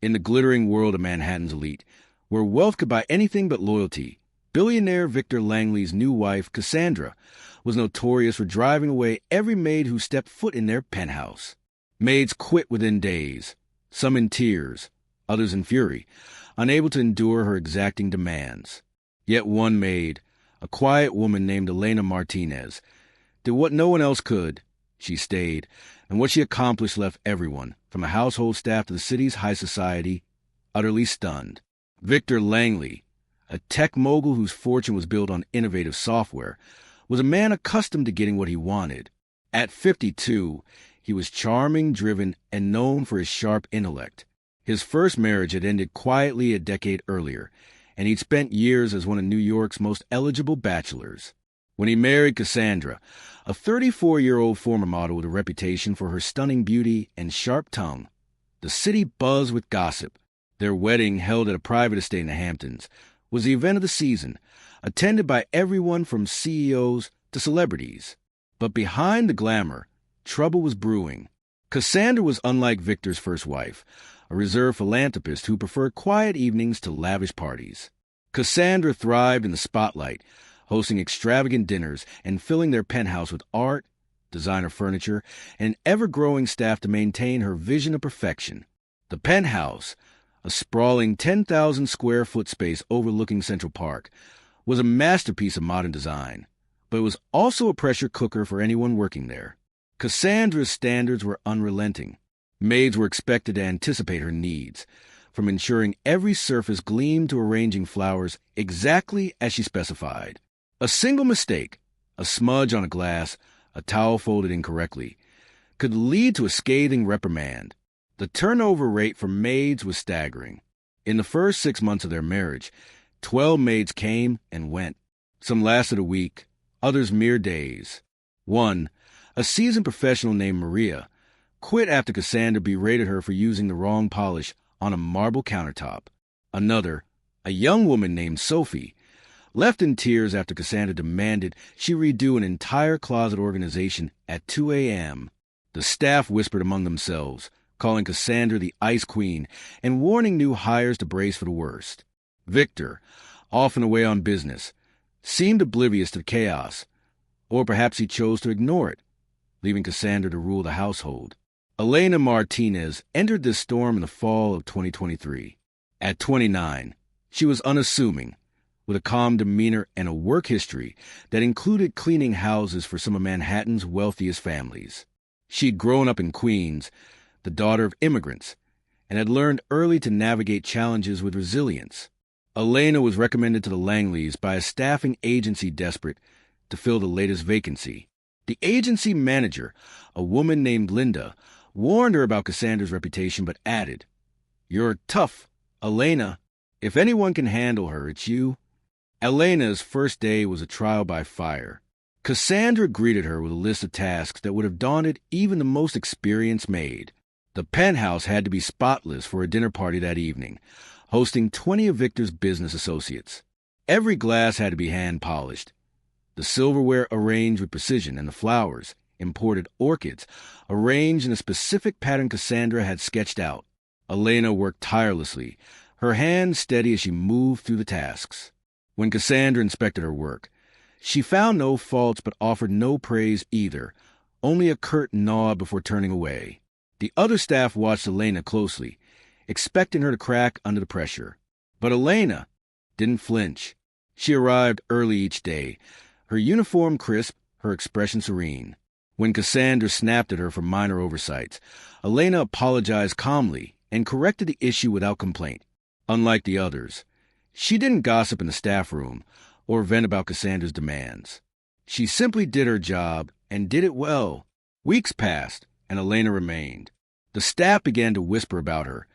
In the glittering world of Manhattan's elite, where wealth could buy anything but loyalty, billionaire Victor Langley's new wife, Cassandra, was notorious for driving away every maid who stepped foot in their penthouse. Maids quit within days, some in tears, others in fury, unable to endure her exacting demands. Yet one maid, a quiet woman named Elena Martinez, did what no one else could. She stayed, and what she accomplished left everyone, from the household staff to the city's high society, utterly stunned. Victor Langley, a tech mogul whose fortune was built on innovative software, was a man accustomed to getting what he wanted. At 52, he was charming, driven, and known for his sharp intellect. His first marriage had ended quietly a decade earlier, and he'd spent years as one of New York's most eligible bachelors. When he married Cassandra, a 34-year-old former model with a reputation for her stunning beauty and sharp tongue, the city buzzed with gossip. Their wedding, held at a private estate in the Hamptons, was the event of the season, attended by everyone from CEOs to celebrities. But behind the glamour, trouble was brewing. Cassandra was unlike Victor's first wife, a reserved philanthropist who preferred quiet evenings to lavish parties. Cassandra thrived in the spotlight, hosting extravagant dinners and filling their penthouse with art, designer furniture, and an ever-growing staff to maintain her vision of perfection. The penthouse, a sprawling 10,000-square-foot space overlooking Central Park, was a masterpiece of modern design, but it was also a pressure cooker for anyone working there. Cassandra's standards were unrelenting. Maids were expected to anticipate her needs, from ensuring every surface gleamed to arranging flowers exactly as she specified. A single mistake, a smudge on a glass, a towel folded incorrectly, could lead to a scathing reprimand. The turnover rate for maids was staggering. In the first 6 months of their marriage, 12 maids came and went. Some lasted a week, others mere days. One, a seasoned professional named Maria, quit after Cassandra berated her for using the wrong polish on a marble countertop. Another, a young woman named Sophie, left in tears after Cassandra demanded she redo an entire closet organization at 2 a.m. The staff whispered among themselves, calling Cassandra the Ice Queen and warning new hires to brace for the worst. Victor, often away on business, seemed oblivious to the chaos, or perhaps he chose to ignore it, leaving Cassandra to rule the household. Elena Martinez entered this storm in the fall of 2023. At 29, she was unassuming, with a calm demeanor and a work history that included cleaning houses for some of Manhattan's wealthiest families. She'd grown up in Queens, the daughter of immigrants, and had learned early to navigate challenges with resilience. Elena was recommended to the Langleys by a staffing agency desperate to fill the latest vacancy. The agency manager, a woman named Linda, warned her about Cassandra's reputation but added, "You're tough, Elena. If anyone can handle her, it's you." Elena's first day was a trial by fire. Cassandra greeted her with a list of tasks that would have daunted even the most experienced maid. The penthouse had to be spotless for a dinner party that evening, hosting 20 of Victor's business associates. Every glass had to be hand-polished, the silverware arranged with precision, and the flowers, imported orchids, arranged in a specific pattern Cassandra had sketched out. Elena worked tirelessly, her hands steady as she moved through the tasks. When Cassandra inspected her work, she found no faults but offered no praise either, only a curt nod before turning away. The other staff watched Elena closely, expecting her to crack under the pressure. But Elena didn't flinch. She arrived early each day, her uniform crisp, her expression serene. When Cassandra snapped at her for minor oversights, Elena apologized calmly and corrected the issue without complaint. Unlike the others, she didn't gossip in the staff room or vent about Cassandra's demands. She simply did her job and did it well. Weeks passed, and Elena remained. The staff began to whisper about her,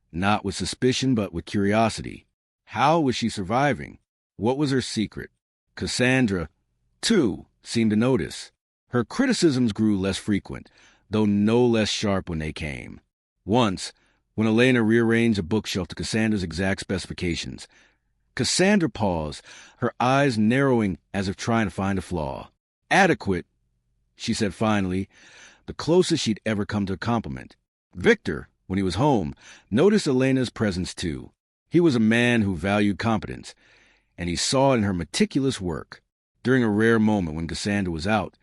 not with suspicion but with curiosity. How was she surviving? What was her secret? Cassandra, too, seemed to notice. Her criticisms grew less frequent, though no less sharp when they came. Once, when Elena rearranged a bookshelf to Cassandra's exact specifications, Cassandra paused, her eyes narrowing as if trying to find a flaw. "Adequate," she said finally, the closest she'd ever come to a compliment. Victor, when he was home, noticed Elena's presence too. He was a man who valued competence, and he saw it in her meticulous work. During a rare moment when Cassandra was out,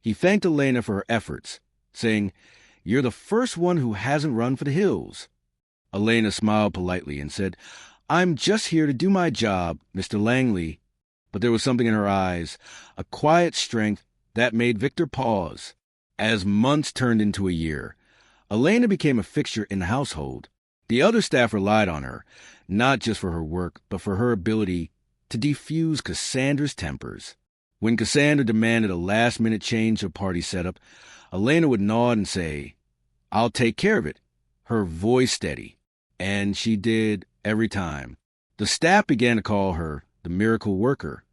he thanked Elena for her efforts, saying, "You're the first one who hasn't run for the hills." Elena smiled politely and said, "I'm just here to do my job, Mr. Langley." But there was something in her eyes, a quiet strength that made Victor pause. As months turned into a year, Elena became a fixture in the household. The other staff relied on her, not just for her work, but for her ability to defuse Cassandra's tempers. When Cassandra demanded a last-minute change of party setup, Elena would nod and say, "I'll take care of it," her voice steady. And she did every time. The staff began to call her the miracle worker,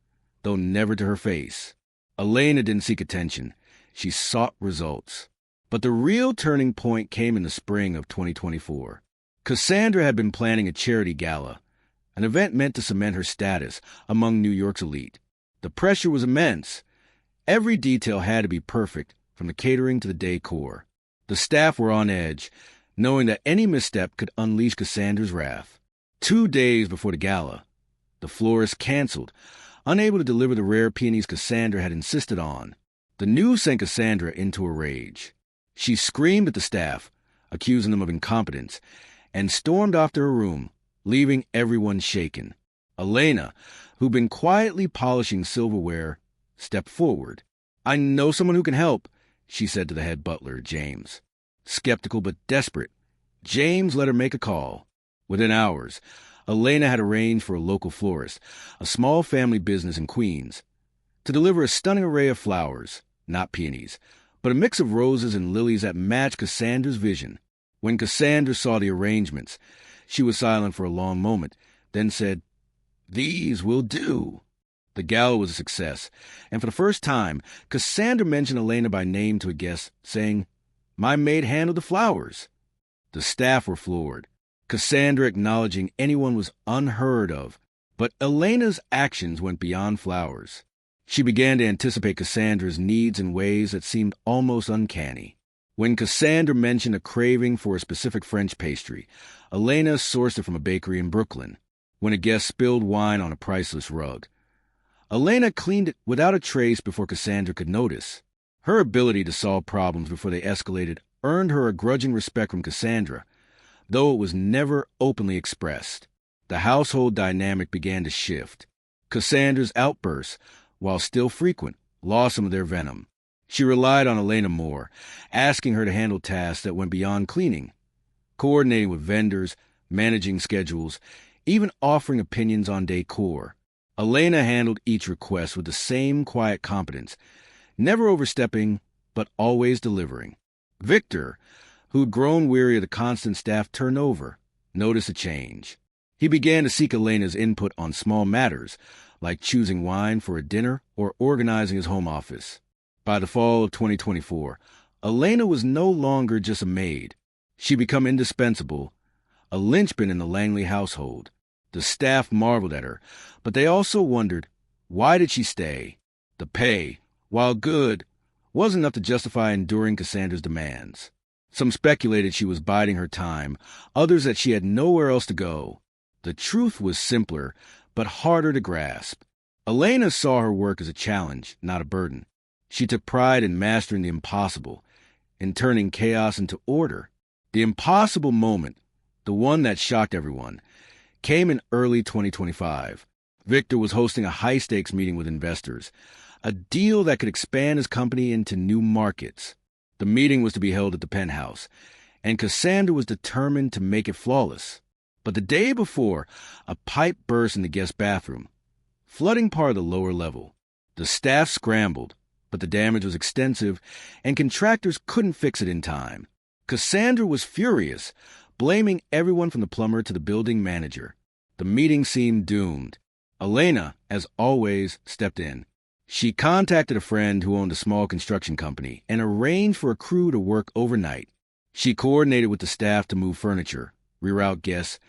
though never to her face. Elena didn't seek attention. She sought results. But the real turning point came in the spring of 2024. Cassandra had been planning a charity gala, an event meant to cement her status among New York's elite. The pressure was immense. Every detail had to be perfect, from the catering to the decor. The staff were on edge, knowing that any misstep could unleash Cassandra's wrath. 2 days before the gala, the florist canceled, unable to deliver the rare peonies Cassandra had insisted on. The news sent Cassandra into a rage. She screamed at the staff, accusing them of incompetence, and stormed off to her room, leaving everyone shaken. Elena, who'd been quietly polishing silverware, stepped forward. "I know someone who can help," she said to the head butler, James. Skeptical but desperate, James let her make a call. Within hours, Elena had arranged for a local florist, a small family business in Queens, to deliver a stunning array of flowers, not peonies, but a mix of roses and lilies that matched Cassandra's vision. When Cassandra saw the arrangements, she was silent for a long moment, then said, "These will do." The gala was a success, and for the first time, Cassandra mentioned Elena by name to a guest, saying, "My maid handled the flowers." The staff were floored. Cassandra acknowledging anyone was unheard of, but Elena's actions went beyond flowers. She began to anticipate Cassandra's needs in ways that seemed almost uncanny. When Cassandra mentioned a craving for a specific French pastry, Elena sourced it from a bakery in Brooklyn. When a guest spilled wine on a priceless rug, Elena cleaned it without a trace before Cassandra could notice. Her ability to solve problems before they escalated earned her a grudging respect from Cassandra, though it was never openly expressed. The household dynamic began to shift. Cassandra's outbursts, while still frequent, lost some of their venom. She relied on Elena more, asking her to handle tasks that went beyond cleaning, coordinating with vendors, managing schedules, even offering opinions on decor. Elena handled each request with the same quiet competence, never overstepping, but always delivering. Victor, who'd grown weary of the constant staff turnover, noticed a change. He began to seek Elena's input on small matters, like choosing wine for a dinner or organizing his home office. By the fall of 2024, Elena was no longer just a maid. She'd become indispensable, a linchpin in the Langley household. The staff marveled at her, but they also wondered, why did she stay? The pay, while good, wasn't enough to justify enduring Cassandra's demands. Some speculated she was biding her time, others that she had nowhere else to go. The truth was simpler, but harder to grasp. Elena saw her work as a challenge, not a burden. She took pride in mastering the impossible, in turning chaos into order. The impossible moment, the one that shocked everyone, came in early 2025. Victor was hosting a high-stakes meeting with investors, a deal that could expand his company into new markets. The meeting was to be held at the penthouse, and Cassandra was determined to make it flawless. But the day before, a pipe burst in the guest bathroom, flooding part of the lower level. The staff scrambled, but the damage was extensive, and contractors couldn't fix it in time. Cassandra was furious, blaming everyone from the plumber to the building manager. The meeting seemed doomed. Elena, as always, stepped in. She contacted a friend who owned a small construction company and arranged for a crew to work overnight. She coordinated with the staff to move furniture, reroute guests,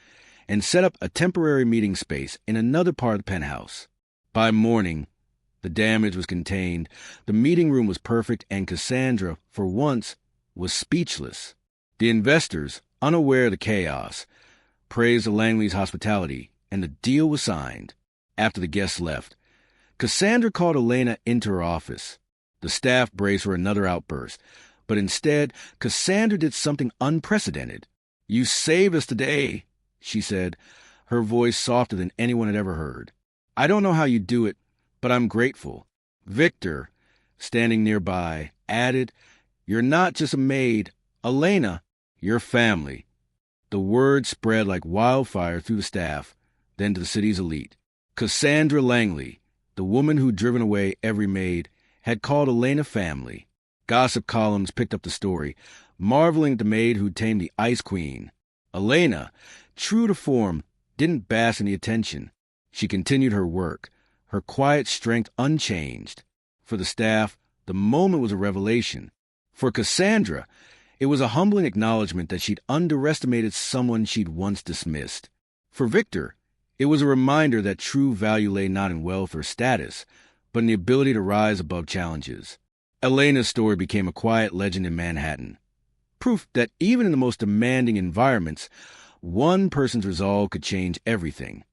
and set up a temporary meeting space in another part of the penthouse. By morning, the damage was contained, the meeting room was perfect, and Cassandra, for once, was speechless. The investors, unaware of the chaos, praised the Langleys' hospitality, and the deal was signed. After the guests left, Cassandra called Elena into her office. The staff braced for another outburst, but instead, Cassandra did something unprecedented. "You saved us today," she said, her voice softer than anyone had ever heard. "I don't know how you do it, but I'm grateful." Victor, standing nearby, added, "You're not just a maid. Elena, you're family." The word spread like wildfire through the staff, then to the city's elite. Cassandra Langley, the woman who'd driven away every maid, had called Elena family. Gossip columns picked up the story, marveling at the maid who'd tamed the Ice Queen. Elena, true to form, didn't bask in the attention. She continued her work, her quiet strength unchanged. For the staff, the moment was a revelation. For Cassandra, it was a humbling acknowledgement that she'd underestimated someone she'd once dismissed. For Victor, it was a reminder that true value lay not in wealth or status, but in the ability to rise above challenges. Elena's story became a quiet legend in Manhattan. Proof that even in the most demanding environments, one person's resolve could change everything.